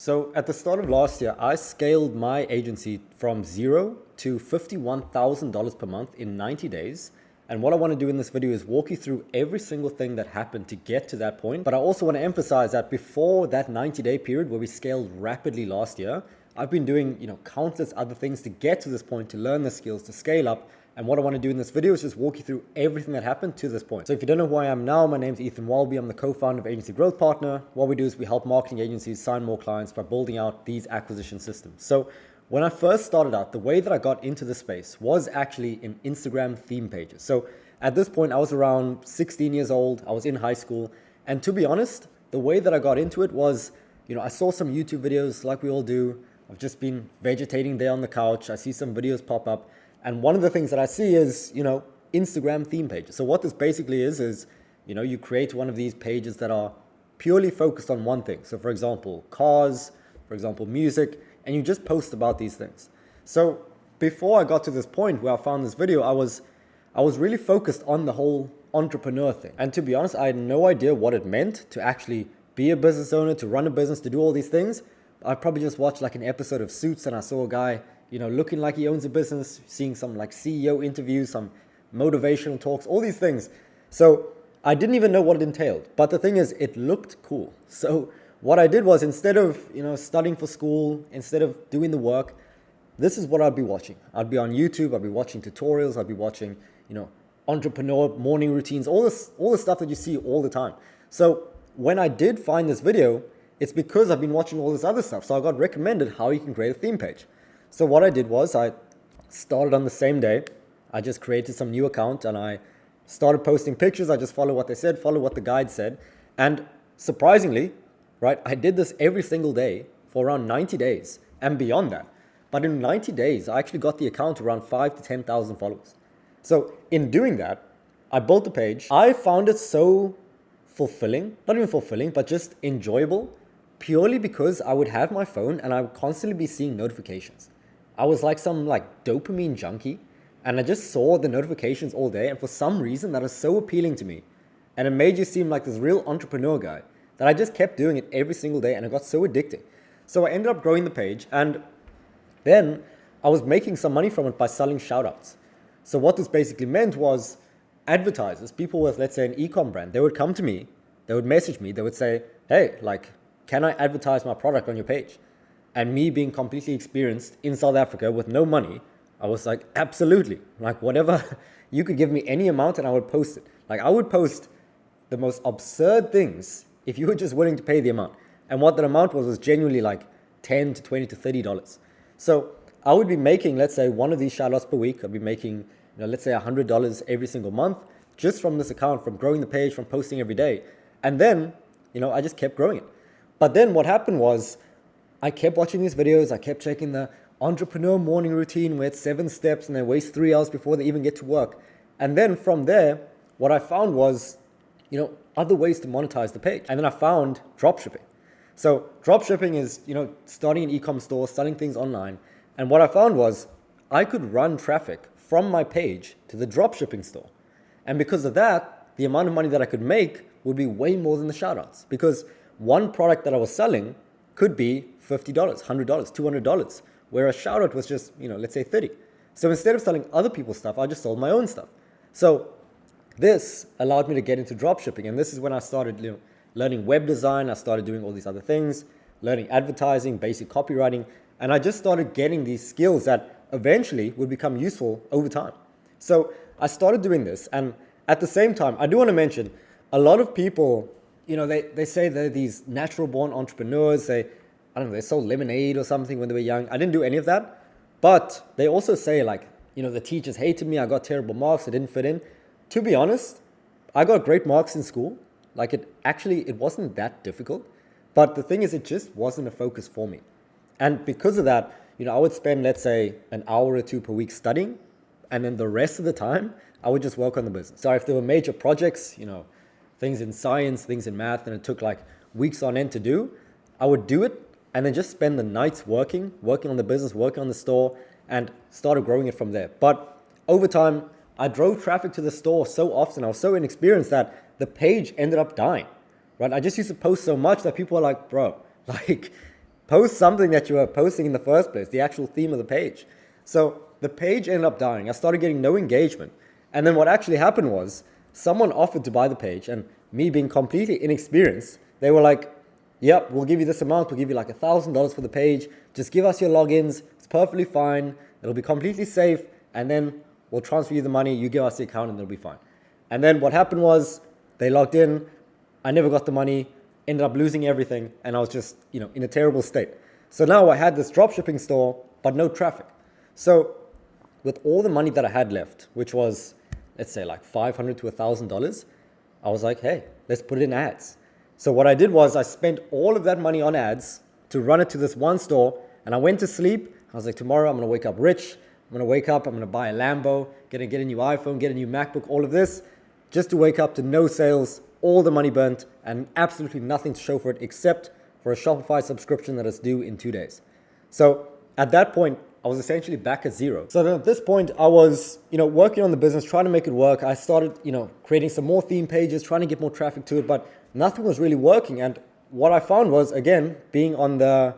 So at the start of last year, I scaled my agency from zero to $51,000 per month in 90 days. And what I want to do in this video is walk you through every single thing that happened to get to that point. But I also want to emphasize that before that 90-day period where we scaled rapidly last year, I've been doing, countless other things to get to this point, to learn the skills, to scale up. And what I want to do in this video is just walk you through everything that happened to this point. So if you don't know who I am now, my name's Welby. I'm the co-founder of Agency Growth Partner. What we do is we help marketing agencies sign more clients by building out these acquisition systems. So when I first started out, the way that I got into this space was actually in Instagram theme pages. So at this point, I was around 16 years old. I was in high school. And to be honest, the way that I got into it was, I saw some YouTube videos like we all do. I've just been vegetating there on the couch. I see some videos pop up. And one of the things that I see is, Instagram theme pages. So what this basically is, you create one of these pages that are purely focused on one thing. So for example, cars, for example, music, and you just post about these things. So before I got to this point where I found this video, I was really focused on the whole entrepreneur thing. And to be honest, I had no idea what it meant to actually be a business owner, to run a business, to do all these things. I probably just watched like an episode of Suits and I saw a guy looking like he owns a business, seeing some like CEO interviews, some motivational talks, all these things. So I didn't even know what it entailed. But the thing is, it looked cool. So what I did was instead of, studying for school, instead of doing the work, this is what I'd be watching. I'd be on YouTube, I'd be watching tutorials, I'd be watching, entrepreneur morning routines, all the stuff that you see all the time. So when I did find this video, it's because I've been watching all this other stuff. So I got recommended how you can create a theme page. So what I did was I started on the same day. I just created some new account and I started posting pictures. I just followed what they said, followed what the guide said. And surprisingly, right, I did this every single day for around 90 days and beyond that. But in 90 days, I actually got the account to around 5,000 to 10,000 followers. So in doing that, I built the page. I found it so fulfilling, not even fulfilling, but just enjoyable, purely because I would have my phone and I would constantly be seeing notifications. I was like some dopamine junkie and I just saw the notifications all day. And for some reason that was so appealing to me and it made you seem like this real entrepreneur guy that I just kept doing it every single day and it got so addicting. So I ended up growing the page and then I was making some money from it by selling shoutouts. So what this basically meant was advertisers, people with, let's say, an e-com brand, they would come to me, they would message me, they would say, hey, can I advertise my product on your page? And me being completely experienced in South Africa with no money, I was like, absolutely. Whatever, you could give me any amount and I would post it. I would post the most absurd things if you were just willing to pay the amount. And what that amount was genuinely $10 to $20 to $30. So I would be making, let's say, one of these shoutouts per week. I'd be making, let's say $100 every single month just from this account, from growing the page, from posting every day. And then, I just kept growing it. But then what happened was I kept watching these videos. I kept checking the entrepreneur morning routine where it's 7 steps and they waste 3 hours before they even get to work. And then from there, what I found was, other ways to monetize the page. And then I found dropshipping. So dropshipping is, starting an e-com store, selling things online. And what I found was I could run traffic from my page to the dropshipping store. And because of that, the amount of money that I could make would be way more than the shoutouts. Because one product that I was selling could be $50, $100, $200, where a shout out was just, let's say 30. So instead of selling other people's stuff, I just sold my own stuff. So this allowed me to get into dropshipping. And this is when I started, learning web design. I started doing all these other things, learning advertising, basic copywriting. And I just started getting these skills that eventually would become useful over time. So I started doing this. And at the same time, I do want to mention a lot of people, they say they're these natural born entrepreneurs. They sold lemonade or something when they were young. I didn't do any of that. But they also say the teachers hated me. I got terrible marks. I didn't fit in. To be honest, I got great marks in school. It wasn't that difficult. But the thing is, it just wasn't a focus for me. And because of that, I would spend, let's say, an hour or two per week studying. And then the rest of the time, I would just work on the business. So if there were major projects, things in science, things in math, and it took weeks on end to do, I would do it and then just spend the nights working on the business, working on the store, and started growing it from there. But over time, I drove traffic to the store so often, I was so inexperienced that the page ended up dying, right? I just used to post so much that people were like, bro, post something that you were posting in the first place, the actual theme of the page. So the page ended up dying. I started getting no engagement. And then what actually happened was someone offered to buy the page, and me being completely inexperienced, they were like, yep, we'll give you this amount. We'll give you like $1,000 for the page. Just give us your logins. It's perfectly fine. It'll be completely safe. And then we'll transfer you the money. You give us the account and it'll be fine. And then what happened was they logged in. I never got the money, ended up losing everything. And I was just, in a terrible state. So now I had this dropshipping store, but no traffic. So with all the money that I had left, which was, let's say like $500 to $1,000, I was like, hey, let's put it in ads. So what I did was I spent all of that money on ads to run it to this one store, and I went to sleep. I was like, tomorrow I'm going to wake up rich. I'm going to wake up, I'm going to buy a Lambo, get a new iPhone, get a new MacBook, all of this, just to wake up to no sales, all the money burnt, and absolutely nothing to show for it except for a Shopify subscription that is due in 2 days. So at that point, I was essentially back at zero. So then at this point, I was, working on the business, trying to make it work. I started, creating some more theme pages, trying to get more traffic to it, but nothing was really working. And what I found was, again, being on the,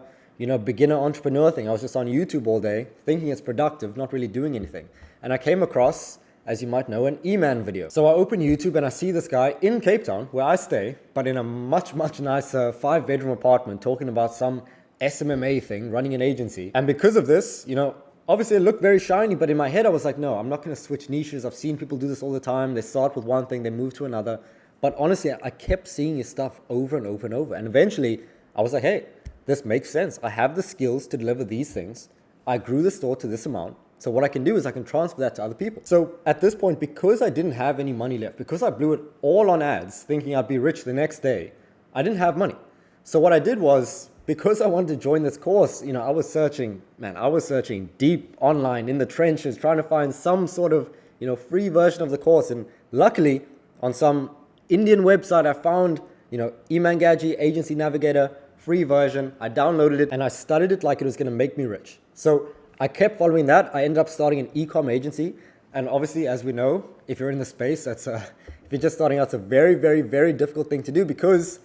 beginner entrepreneur thing, I was just on YouTube all day, thinking it's productive, not really doing anything. And I came across, as you might know, an E-Man video. So I open YouTube and I see this guy in Cape Town, where I stay, but in a much, much nicer 5-bedroom apartment, talking about some SMMA thing, running an agency. And because of this, obviously it looked very shiny, but in my head I was like, no, I'm not going to switch niches. I've seen people do this all the time. They start with one thing, they move to another. But honestly, I kept seeing his stuff over and over and over. And eventually I was like, hey, this makes sense. I have the skills to deliver these things. I grew the store to this amount. So what I can do is I can transfer that to other people. So at this point, because I didn't have any money left, because I blew it all on ads, thinking I'd be rich the next day, I didn't have money. So what I did was, because I wanted to join this course, I was searching deep online in the trenches, trying to find some sort of, free version of the course. And luckily, on some Indian website, I found, Emangaji Agency Navigator, free version. I downloaded it and I studied it like it was going to make me rich. So I kept following that. I ended up starting an e-com agency. And obviously, as we know, if you're in the space, if you're just starting out, it's a very, very, very difficult thing to do, because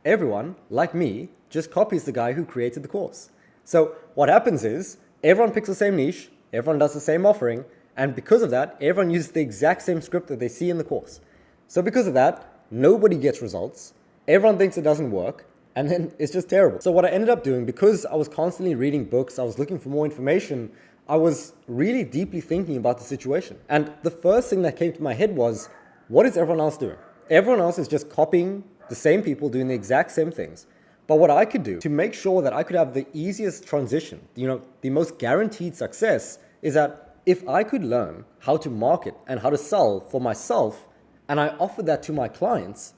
everyone, like me, just copies the guy who created the course. So what happens is everyone picks the same niche, everyone does the same offering, and because of that, everyone uses the exact same script that they see in the course. So because of that, nobody gets results, everyone thinks it doesn't work, and then it's just terrible. So what I ended up doing, because I was constantly reading books, I was looking for more information, I was really deeply thinking about the situation. And the first thing that came to my head was, what is everyone else doing? Everyone else is just copying the same people doing the exact same things. But what I could do to make sure that I could have the easiest transition, the most guaranteed success, is that if I could learn how to market and how to sell for myself, and I offered that to my clients,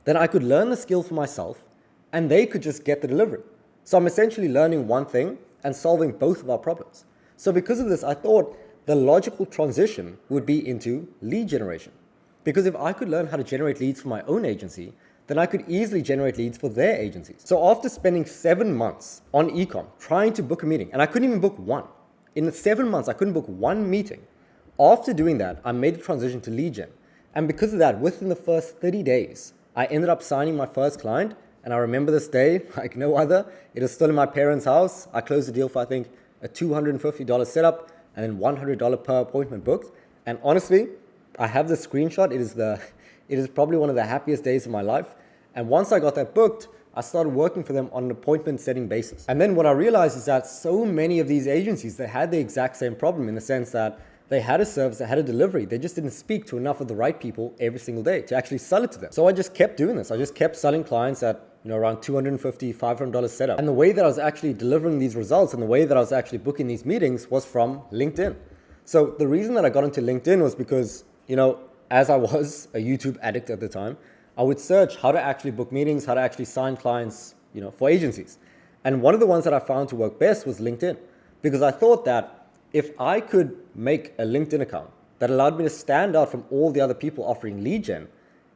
then I could learn the skill for myself and they could just get the delivery. So I'm essentially learning one thing and solving both of our problems. So because of this, I thought the logical transition would be into lead generation. Because if I could learn how to generate leads for my own agency, then I could easily generate leads for their agencies. So after spending 7 months on ecom, trying to book a meeting, and I couldn't even book one. In the 7 months, I couldn't book one meeting. After doing that, I made the transition to lead gen. And because of that, within the first 30 days, I ended up signing my first client. And I remember this day like no other. It is still in my parents' house. I closed the deal for, I think, a $250 setup and then $100 per appointment booked. And honestly, I have the screenshot. It is probably one of the happiest days of my life. And once I got that booked, I started working for them on an appointment setting basis. And then what I realized is that so many of these agencies, they had the exact same problem, in the sense that they had a service, they had a delivery. They just didn't speak to enough of the right people every single day to actually sell it to them. So I just kept doing this. I just kept selling clients at around $250, $500 setup. And the way that I was actually delivering these results and the way that I was actually booking these meetings was from LinkedIn. So the reason that I got into LinkedIn was because, as I was a YouTube addict at the time, I would search how to actually book meetings, how to actually sign clients, for agencies. And one of the ones that I found to work best was LinkedIn, because I thought that if I could make a LinkedIn account that allowed me to stand out from all the other people offering lead gen,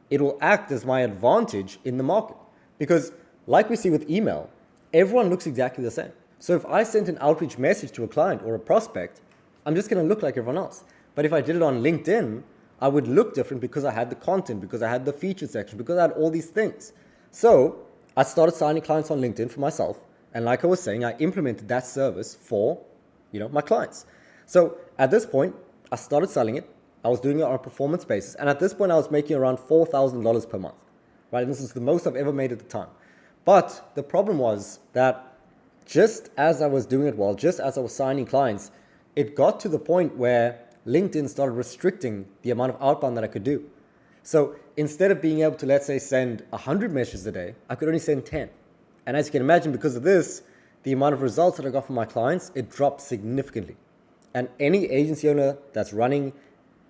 it will act as my advantage in the market. Because like we see with email, everyone looks exactly the same. So if I sent an outreach message to a client or a prospect, I'm just going to look like everyone else. But if I did it on LinkedIn, I would look different because I had the content, because I had the featured section, because I had all these things. So I started signing clients on LinkedIn for myself. And like I was saying, I implemented that service for, my clients. So at this point, I started selling it. I was doing it on a performance basis. And at this point, I was making around $4,000 per month, right? And this is the most I've ever made at the time. But the problem was that just as I was doing it well, just as I was signing clients, it got to the point where LinkedIn started restricting the amount of outbound that I could do. So instead of being able to, let's say, send 100 messages a day, I could only send 10. And as you can imagine, because of this, the amount of results that I got from my clients, it dropped significantly. And any agency owner that's running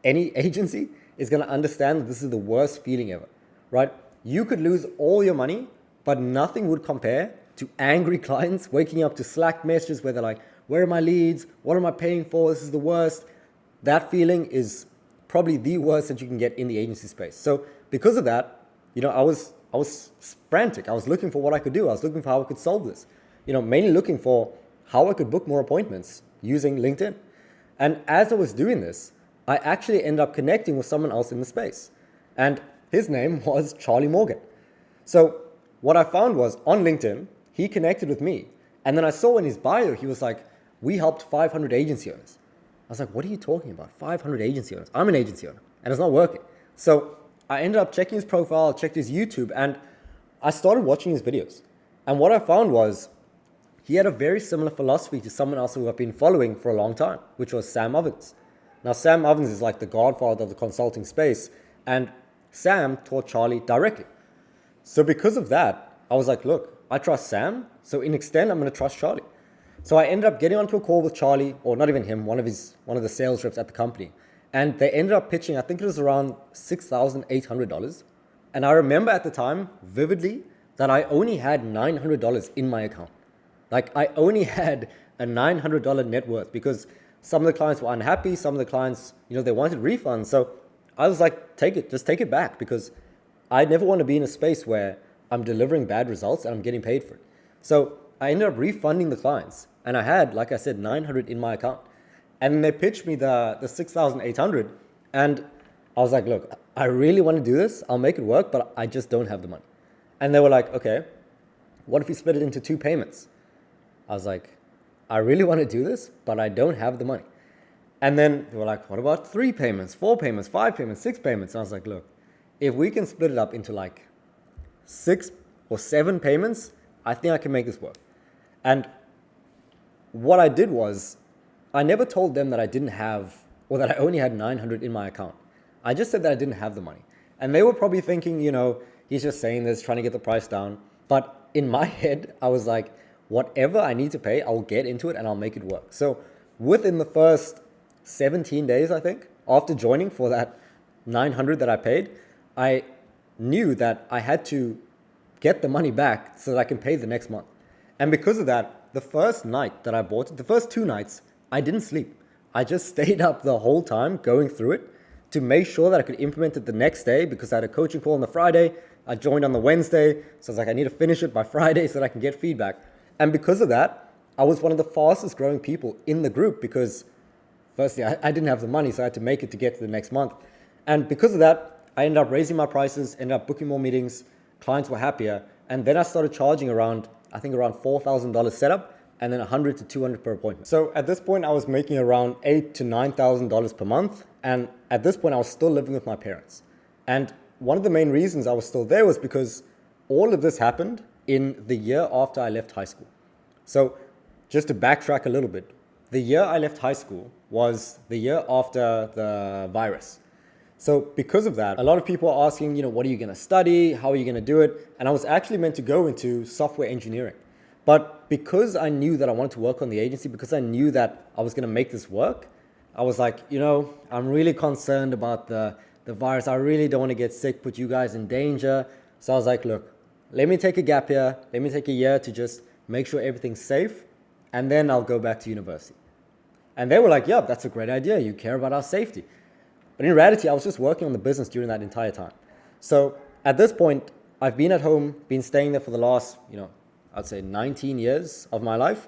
any agency is going to understand that this is the worst feeling ever, right? You could lose all your money, but nothing would compare to angry clients waking up to Slack messages where they're like, where are my leads? What am I paying for? This is the worst. That feeling is probably the worst that you can get in the agency space. So because of that, I was frantic. I was looking for what I could do. I was looking for how I could solve this. Mainly looking for how I could book more appointments using LinkedIn. And as I was doing this, I actually ended up connecting with someone else in the space. And his name was Charlie Morgan. So what I found was on LinkedIn, he connected with me. And then I saw in his bio, he was like, we helped 500 agency owners. I was like, what are you talking about? 500 agency owners. I'm an agency owner and it's not working. So I ended up checking his profile, checked his YouTube, and I started watching his videos. And what I found was he had a very similar philosophy to someone else who I've been following for a long time, which was Sam Ovens. Now, Sam Ovens is like the godfather of the consulting space, and Sam taught Charlie directly. So because of that, I was like, look, I trust Sam, so in extent, I'm going to trust Charlie. So I ended up getting onto a call with Charlie, or not even him, one of the sales reps at the company. And they ended up pitching, I think it was around $6,800. And I remember at the time, vividly, that I only had $900 in my account. Like I only had a $900 net worth because some of the clients were unhappy. Some of the clients, they wanted refunds. So I was like, just take it back, because I never want to be in a space where I'm delivering bad results and I'm getting paid for it. So I ended up refunding the clients, and I had, like I said, 900 in my account. And then they pitched me the 6,800, and I was like, look, I really want to do this. I'll make it work, but I just don't have the money. And they were like, okay, what if we split it into 2 payments? I was like, I really want to do this, but I don't have the money. And then they were like, what about 3 payments, 4 payments, 5 payments, 6 payments? And I was like, look, if we can split it up into like 6 or 7 payments, I think I can make this work. And what I did was, I never told them that I didn't have, or that I only had 900 in my account. I just said that I didn't have the money. And they were probably thinking, he's just saying this, trying to get the price down. But in my head, I was like, whatever I need to pay, I'll get into it and I'll make it work. So within the first 17 days, I think, after joining for that 900 that I paid, I knew that I had to get the money back so that I can pay the next month. And because of that, the first night that I bought it, the first 2 nights, I didn't sleep. I just stayed up the whole time going through it to make sure that I could implement it the next day, because I had a coaching call on the Friday. I joined on the Wednesday. So I was like, I need to finish it by Friday so that I can get feedback. And because of that, I was one of the fastest growing people in the group, because firstly, I didn't have the money, so I had to make it to get to the next month. And because of that, I ended up raising my prices, ended up booking more meetings, clients were happier. And then I started charging around $4,000 setup, and then $100 to $200 per appointment. So at this point, I was making around $8,000 to $9,000 per month. And at this point, I was still living with my parents. And one of the main reasons I was still there was because all of this happened in the year after I left high school. So just to backtrack a little bit, the year I left high school was the year after the virus. So because of that, a lot of people are asking, what are you going to study? How are you going to do it? And I was actually meant to go into software engineering. But because I knew that I wanted to work on the agency, because I knew that I was going to make this work, I was like, I'm really concerned about the virus. I really don't want to get sick, put you guys in danger. So I was like, look, let me take a gap year. Let me take a year to just make sure everything's safe, and then I'll go back to university. And they were like, yeah, that's a great idea. You care about our safety. But in reality, I was just working on the business during that entire time. So at this point, I've been at home, been staying there for the last, I'd say 19 years of my life.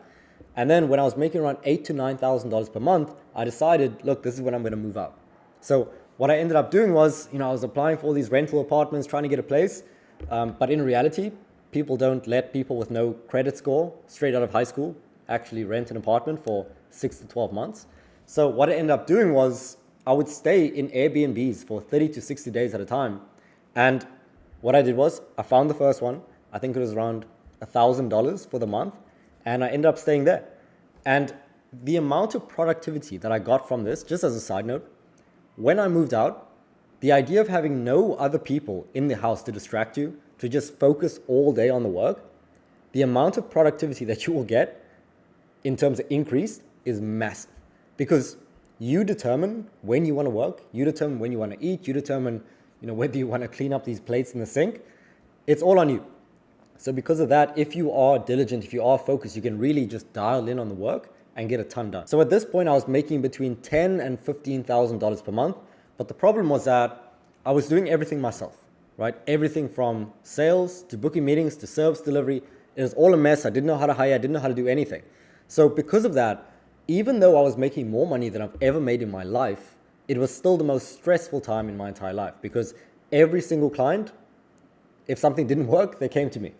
And then when I was making around $8,000 to $9,000 per month, I decided, look, this is when I'm going to move out. So what I ended up doing was, I was applying for all these rental apartments, trying to get a place. But in reality, people don't let people with no credit score straight out of high school actually rent an apartment for 6 to 12 months. So what I ended up doing was I would stay in Airbnbs for 30 to 60 days at a time. And what I did was I found the first one. I think it was around $1,000 for the month. And I ended up staying there. And the amount of productivity that I got from this, just as a side note, when I moved out, the idea of having no other people in the house to distract you, to just focus all day on the work, the amount of productivity that you will get in terms of increase is massive. Because you determine when you want to work, you determine when you want to eat, you determine whether you want to clean up these plates in the sink. It's all on you. So because of that, if you are diligent, if you are focused, you can really just dial in on the work and get a ton done. So at this point, I was making between $10,000 and $15,000 per month. But the problem was that I was doing everything myself, right? Everything from sales to booking meetings to service delivery. It was all a mess. I didn't know how to hire. I didn't know how to do anything. So because of that, even though I was making more money than I've ever made in my life, it was still the most stressful time in my entire life, because every single client, if something didn't work, they came to me.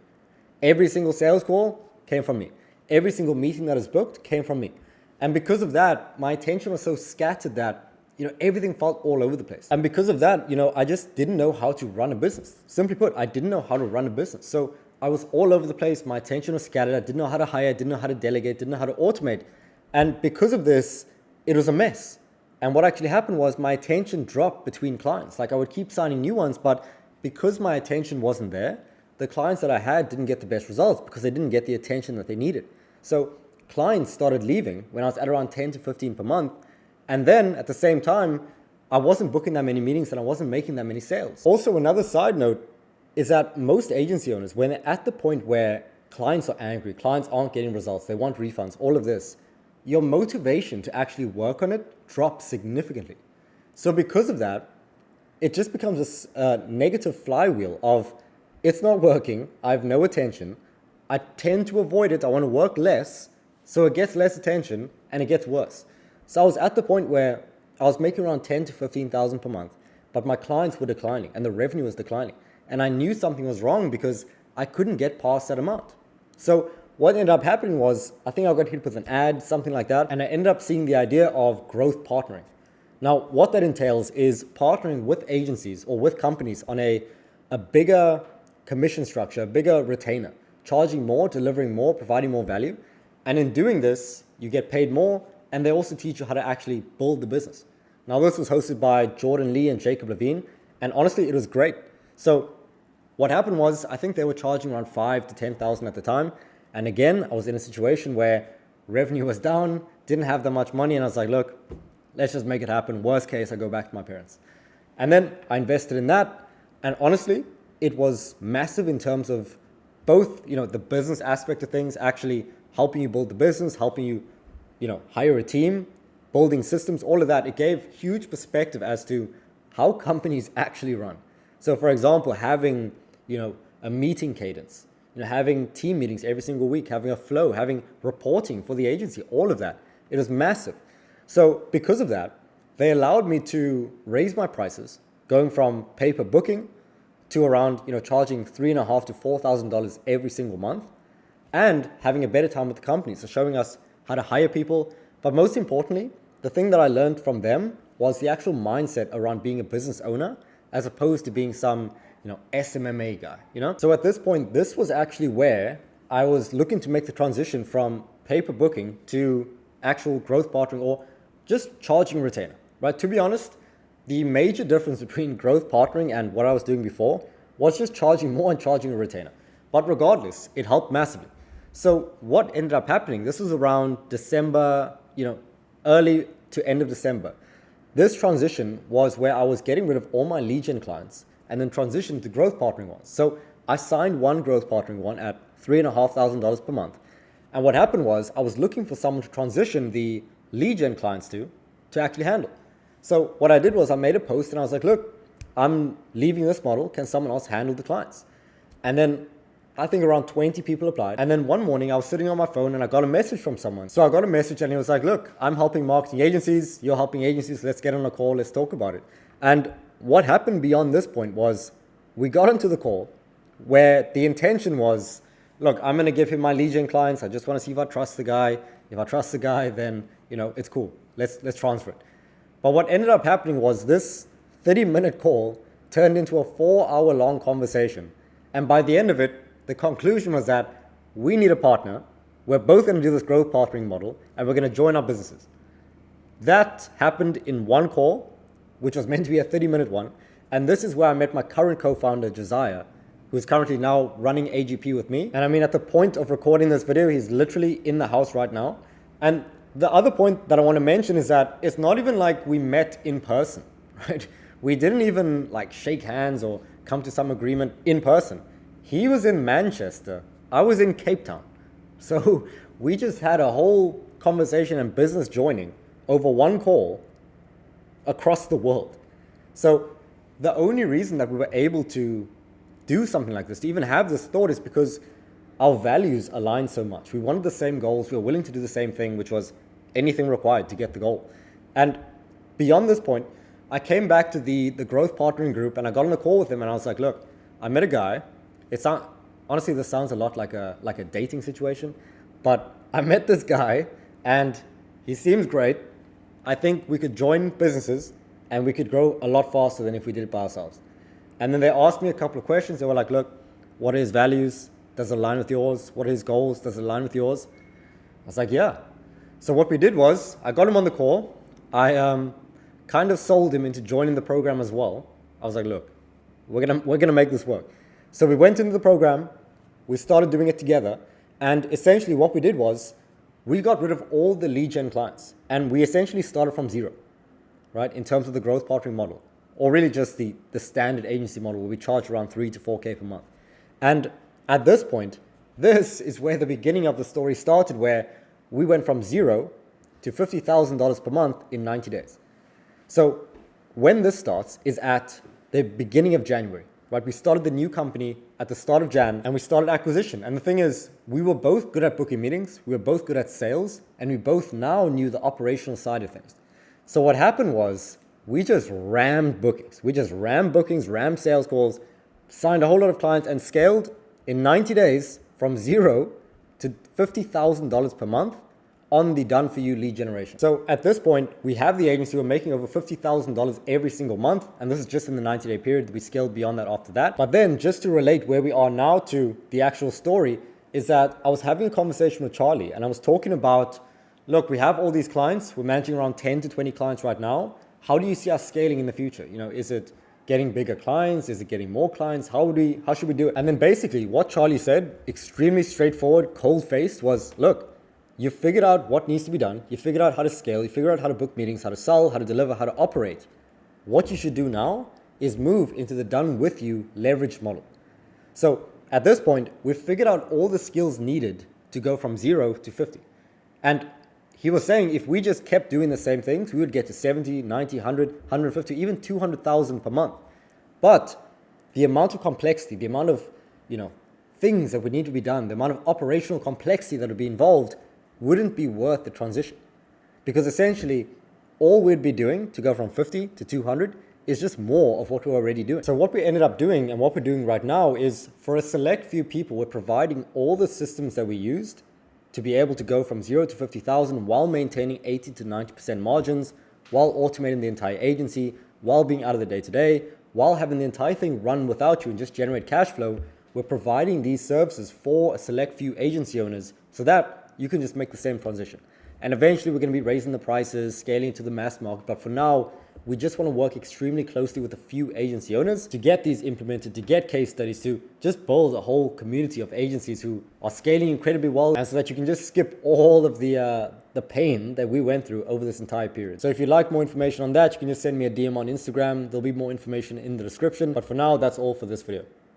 Every single sales call came from me. Every single meeting that is booked came from me. And because of that, my attention was so scattered that everything felt all over the place. And because of that, I just didn't know how to run a business. Simply put, I didn't know how to run a business. So I was all over the place. My attention was scattered. I didn't know how to hire. I didn't know how to delegate. Didn't know how to automate. And because of this, it was a mess. And what actually happened was my attention dropped between clients. Like, I would keep signing new ones, but because my attention wasn't there, the clients that I had didn't get the best results because they didn't get the attention that they needed. So clients started leaving when I was at around 10 to 15 per month. And then at the same time, I wasn't booking that many meetings and I wasn't making that many sales. Also, another side note is that most agency owners, when they're at the point where clients are angry, clients aren't getting results, they want refunds, all of this, your motivation to actually work on it drops significantly. So because of that, it just becomes a negative flywheel of, it's not working, I have no attention, I tend to avoid it, I want to work less, so it gets less attention and it gets worse. So I was at the point where I was making around 10 to 15,000 per month, but my clients were declining and the revenue was declining. And I knew something was wrong because I couldn't get past that amount. So what ended up happening was, I think I got hit with an ad, something like that, and I ended up seeing the idea of growth partnering. Now, what that entails is partnering with agencies or with companies on a bigger commission structure, a bigger retainer, charging more, delivering more, providing more value. And in doing this, you get paid more, and they also teach you how to actually build the business. Now, this was hosted by Jordan Lee and Jacob Levine, and honestly, it was great. So what happened was, I think they were charging around 5 to 10,000 at the time. And again, I was in a situation where revenue was down, didn't have that much money, and I was like, look, let's just make it happen. Worst case, I go back to my parents. And then I invested in that, and honestly, it was massive in terms of both, the business aspect of things, actually helping you build the business, helping you, hire a team, building systems, all of that. It gave huge perspective as to how companies actually run. So for example, having, a meeting cadence, having team meetings every single week, having a flow, having reporting for the agency, all of that. It was massive. So because of that, they allowed me to raise my prices, going from pay per booking to around, charging $3,500 to $4,000 every single month, and having a better time with the company. So showing us how to hire people. But most importantly, the thing that I learned from them was the actual mindset around being a business owner, as opposed to being some, SMMA guy, So at this point, this was actually where I was looking to make the transition from pay per booking to actual growth partnering, or just charging a retainer, right? To be honest, the major difference between growth partnering and what I was doing before was just charging more and charging a retainer. But regardless, it helped massively. So what ended up happening, this was around December, early to end of December. This transition was where I was getting rid of all my lead gen clients and then transitioned to growth partnering ones. So I signed one growth partnering one at $3,500 per month. And what happened was I was looking for someone to transition the lead gen clients to actually handle. So what I did was I made a post and I was like, look, I'm leaving this model. Can someone else handle the clients? And then I think around 20 people applied. And then one morning I was sitting on my phone and I got a message from someone. So I got a message and he was like, look, I'm helping marketing agencies. You're helping agencies. Let's get on a call. Let's talk about it. And what happened beyond this point was we got into the call. where the intention was, look, I'm going to give him my lead gen clients. I just want to see if I trust the guy. If I trust the guy, then, it's cool. Let's transfer it. But what ended up happening was this 30-minute call turned into a 4-hour-long conversation. And by the end of it, the conclusion was that we need a partner. We're both going to do this growth partnering model, and we're going to join our businesses. That happened in one call, which was meant to be a 30-minute one. And this is where I met my current co-founder, Josiah, who's currently now running AGP with me. And I mean, at the point of recording this video, he's literally in the house right now. And the other point that I want to mention is that it's not even like we met in person, right? We didn't even like shake hands or come to some agreement in person. He was in Manchester. I was in Cape Town. So we just had a whole conversation and business joining over one call across the world. So the only reason that we were able to do something like this, to even have this thought, is because our values align so much. We wanted the same goals. We were willing to do the same thing, which was anything required to get the goal. And beyond this point, I came back to the growth partnering group and I got on a call with him and I was like, look, I met a guy. Honestly, this sounds a lot like a dating situation, but I met this guy and he seems great. I think we could join businesses and we could grow a lot faster than if we did it by ourselves. And then they asked me a couple of questions. They were like, look, what are his values? Does it align with yours? What are his goals? Does it align with yours? I was like, yeah. So what we did was I got him on the call. I kind of sold him into joining the program as well. I was like, look, we're gonna make this work. So we went into the program. We started doing it together. And essentially what we did was we got rid of all the lead gen clients. And we essentially started from zero, right, in terms of the growth partnering model. Or really just the standard agency model where we charge around 3 to 4K per month. And at this point, this is where the beginning of the story started, where we went from zero to $50,000 per month in 90 days. So when this starts is at the beginning of January, right? We started the new company at the start of Jan and we started acquisition. And the thing is, we were both good at booking meetings, we were both good at sales, and we both now knew the operational side of things. So what happened was, we just rammed bookings. We just rammed bookings, rammed sales calls, signed a whole lot of clients, and scaled in 90 days from zero to $50,000 per month on the done-for-you lead generation. So at this point, we have the agency. We're making over $50,000 every single month, and this is just in the 90-day period. We scaled beyond that after that. But then, just to relate where we are now to the actual story, is that I was having a conversation with Charlie, and I was talking about, look, we have all these clients. We're managing around 10 to 20 clients right now. How do you see us scaling in the future? Is it getting bigger clients? Is it getting more clients? How should we do it? And then basically what Charlie said, extremely straightforward, cold-faced, was, look, you figured out what needs to be done. You figured out how to scale. You figured out how to book meetings, how to sell, how to deliver, how to operate. What you should do now is move into the done-with-you leverage model. So at this point, we've figured out all the skills needed to go from 0 to 50. And he was saying if we just kept doing the same things, we would get to 70, 90, 100, 150, even 200,000 per month. But the amount of complexity, the amount of things that would need to be done, the amount of operational complexity that would be involved wouldn't be worth the transition. Because essentially, all we'd be doing to go from 50 to 200 is just more of what we're already doing. So what we ended up doing and what we're doing right now is, for a select few people, we're providing all the systems that we used to be able to go from 0 to 50,000 while maintaining 80 to 90% margins, while automating the entire agency, while being out of the day-to-day, while having the entire thing run without you and just generate cash flow. We're providing these services for a select few agency owners so that you can just make the same transition. And eventually we're going to be raising the prices, scaling to the mass market. But for now, we just want to work extremely closely with a few agency owners to get these implemented, to get case studies, to just build a whole community of agencies who are scaling incredibly well, and so that you can just skip all of the pain that we went through over this entire period. So if you'd like more information on that, you can just send me a DM on Instagram. There'll be more information in the description. But for now, that's all for this video.